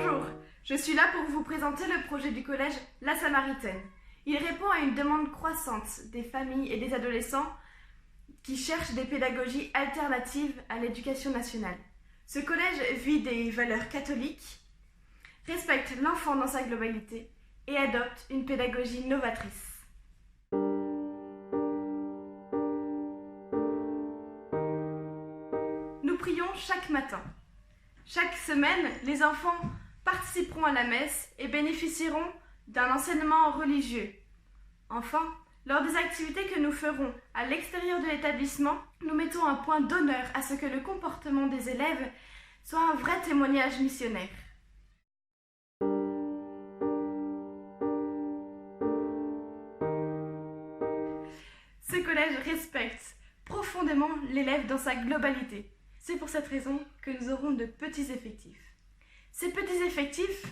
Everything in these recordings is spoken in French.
Bonjour, je suis là pour vous présenter le projet du collège La Samaritaine. Il répond à une demande croissante des familles et des adolescents qui cherchent des pédagogies alternatives à l'éducation nationale. Ce collège vit des valeurs catholiques, respecte l'enfant dans sa globalité et adopte une pédagogie novatrice. Nous prions chaque matin. Chaque semaine, les enfants participeront à la messe et bénéficieront d'un enseignement religieux. Enfin, lors des activités que nous ferons à l'extérieur de l'établissement, nous mettons un point d'honneur à ce que le comportement des élèves soit un vrai témoignage missionnaire. Ce collège respecte profondément l'élève dans sa globalité. C'est pour cette raison que nous aurons de petits effectifs. Ces petits effectifs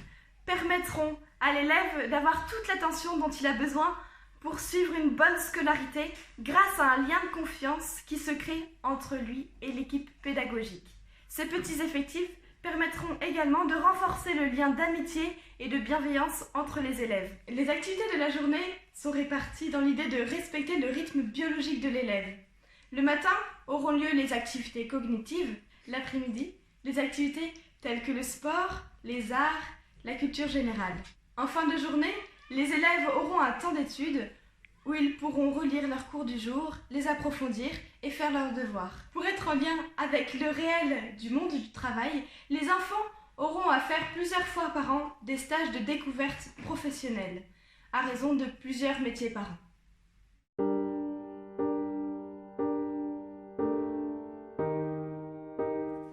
permettront à l'élève d'avoir toute l'attention dont il a besoin pour suivre une bonne scolarité grâce à un lien de confiance qui se crée entre lui et l'équipe pédagogique. Ces petits effectifs permettront également de renforcer le lien d'amitié et de bienveillance entre les élèves. Les activités de la journée sont réparties dans l'idée de respecter le rythme biologique de l'élève. Le matin auront lieu les activités cognitives, l'après-midi, les activités telles que le sport, les arts, la culture générale. En fin de journée, les élèves auront un temps d'études où ils pourront relire leurs cours du jour, les approfondir et faire leurs devoirs. Pour être en lien avec le réel du monde du travail, les enfants auront à faire plusieurs fois par an des stages de découverte professionnelle, à raison de plusieurs métiers par an.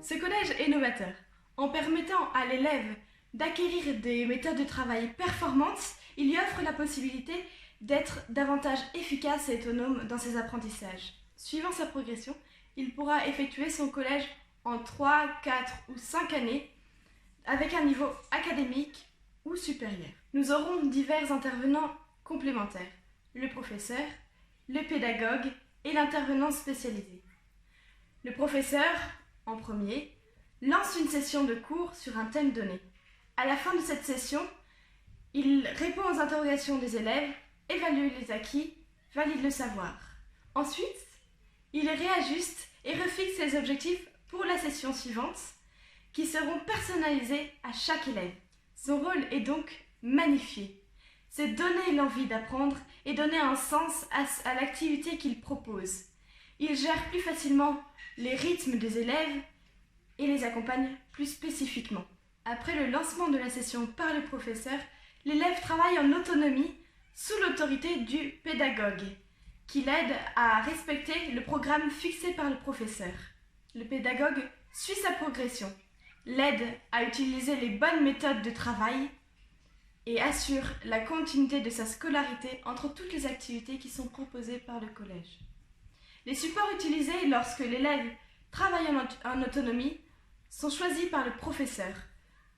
Ce collège est novateur. En permettant à l'élève d'acquérir des méthodes de travail performantes, il lui offre la possibilité d'être davantage efficace et autonome dans ses apprentissages. Suivant sa progression, il pourra effectuer son collège en 3, 4 ou 5 années avec un niveau académique ou supérieur. Nous aurons divers intervenants complémentaires, le professeur, le pédagogue et l'intervenant spécialisé. Le professeur, en premier, lance une session de cours sur un thème donné. À la fin de cette session, il répond aux interrogations des élèves, évalue les acquis, valide le savoir. Ensuite, il réajuste et refixe les objectifs pour la session suivante, qui seront personnalisés à chaque élève. Son rôle est donc magnifié. C'est donner l'envie d'apprendre et donner un sens à l'activité qu'il propose. Il gère plus facilement les rythmes des élèves et les accompagne plus spécifiquement. Après le lancement de la session par le professeur, l'élève travaille en autonomie sous l'autorité du pédagogue, qui l'aide à respecter le programme fixé par le professeur. Le pédagogue suit sa progression, l'aide à utiliser les bonnes méthodes de travail et assure la continuité de sa scolarité entre toutes les activités qui sont proposées par le collège. Les supports utilisés lorsque l'élève travaille en autonomie sont choisis par le professeur.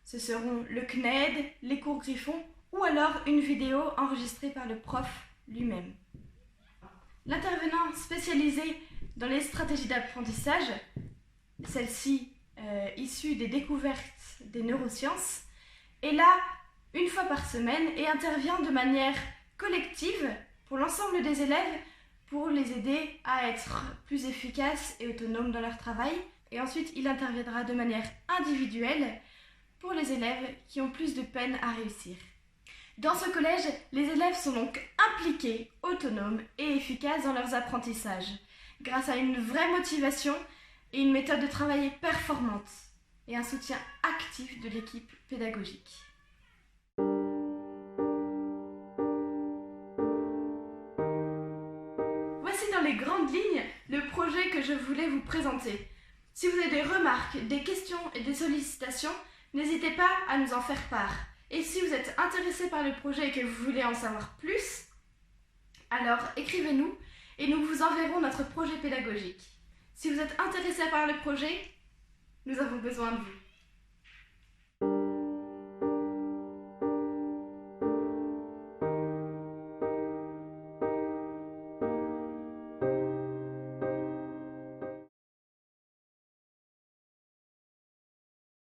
Ce seront le CNED, les cours Griffon ou alors une vidéo enregistrée par le prof lui-même. L'intervenant spécialisé dans les stratégies d'apprentissage, celle-ci issue des découvertes des neurosciences, est là une fois par semaine et intervient de manière collective pour l'ensemble des élèves pour les aider à être plus efficaces et autonomes dans leur travail. Et ensuite, il interviendra de manière individuelle pour les élèves qui ont plus de peine à réussir. Dans ce collège, les élèves sont donc impliqués, autonomes et efficaces dans leurs apprentissages, grâce à une vraie motivation et une méthode de travail performante, et un soutien actif de l'équipe pédagogique. Voici dans les grandes lignes le projet que je voulais vous présenter. Si vous avez des remarques, des questions et des sollicitations, n'hésitez pas à nous en faire part. Et si vous êtes intéressé par le projet et que vous voulez en savoir plus, alors écrivez-nous et nous vous enverrons notre projet pédagogique. Si vous êtes intéressé par le projet, nous avons besoin de vous.